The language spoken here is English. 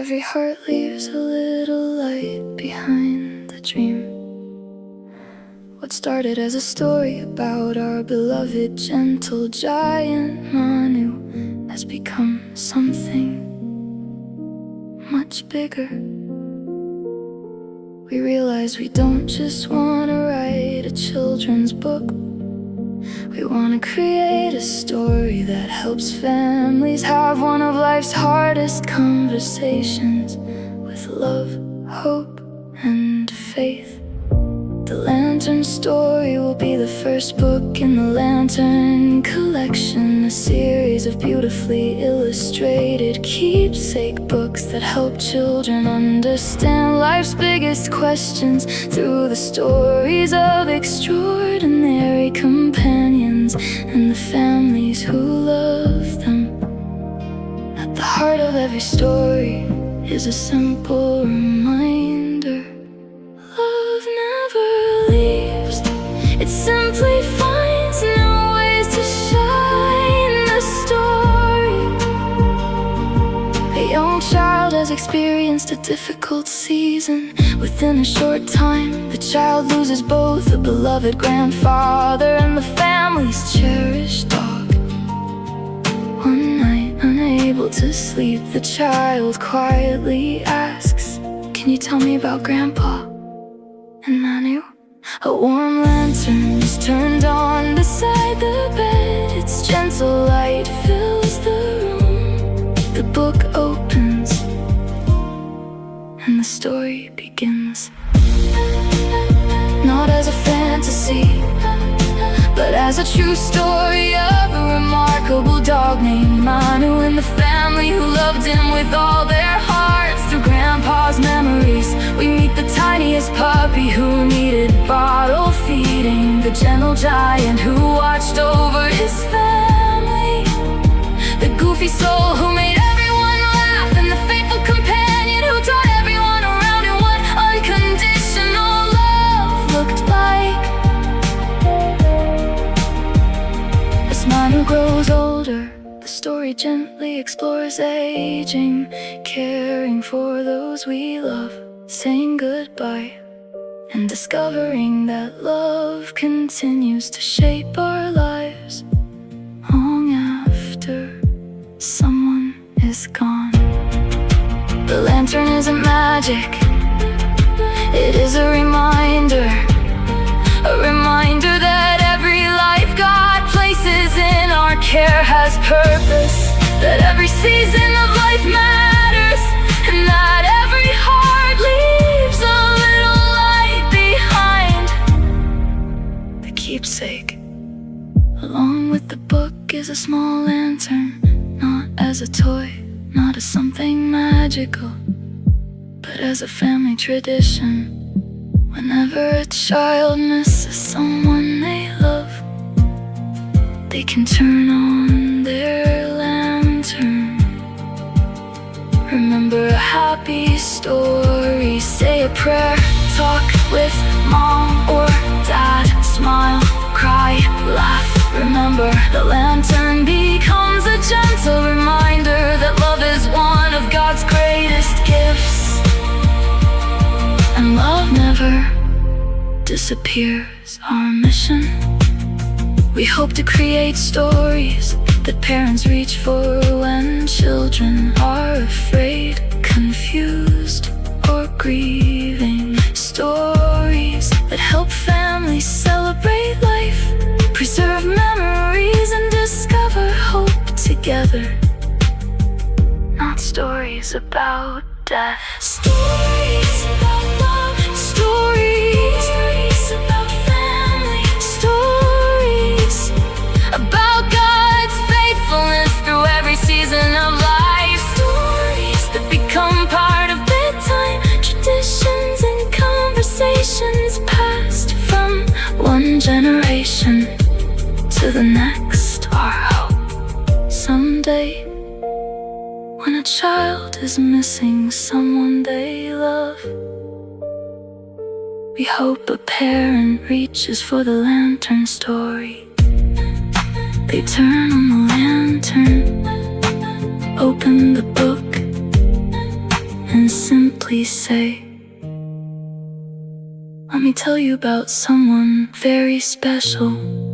every heart leaves a little light behind the dream. What started as a story about our beloved gentle giant Manu has become something much bigger. We realize we don't just want to write a children's book. We want to create a story that helps families have one of life's hardest conversations with love, hope, and faith. The Lantern Story will be the first book in the Lantern Collection, a series of beautifully illustrated keepsake books that help children understand life's biggest questions through the stories of extraordinary companions and the families who love them. At the heart of every story is a simple reminder: love never leaves, it simply finds new ways to shine the story. A young child has experienced a difficult season. Within a short time, the child loses both a beloved grandfather and the family's cherished dog. One night, unable to sleep, the child quietly asks, "Can you tell me about Grandpa and Manu?" A warm lantern is turned on beside the bed. Its gentle light fills the room. The book opens and the story begins. Not as a fantasy, but as a true story of a remarkable dog named Manu and the family who loved him with all their hearts. Through Grandpa's memories, we meet the tiniest puppy who needed bottle feeding, the gentle giant who watched over his family, the goofy soul who made everyone laugh, and the faithful companion who taught everyone around him what unconditional love looked like. As Manu grows older, the story gently explores aging, caring for those we love, saying goodbye, and discovering that love continues to shape our lives long after someone is gone. The lantern isn't magic, it is a reminder that every life God places in our care has purpose, that every season of life matters, and that every heart leaves a little light behind. The keepsake, along with the book, is a small lantern, not as a toy, not as something magical, but as a family tradition. Whenever a child misses someone they love, they can turn on their lantern. Remember a happy story, say a prayer, talk with mom or dad, smile, cry, laugh. Remember, the lantern becomes a gentle reminder that love is one of God's greatest gifts, and love never disappears. Our mission: we hope to create stories that parents reach for when children are afraid, confused, or grieving. Stories that help families celebrate life, preserve memories, and discover hope together. Not stories about death, stories about love, stories about family, stories about God's faithfulness through every season of life, stories that become part of bedtime traditions and conversations passed from one generation to the next. Our hope: someday, when a child is missing someone they love, we hope a parent reaches for the lantern story. They turn on the lantern, open the book, simply say, let me tell you about someone very special.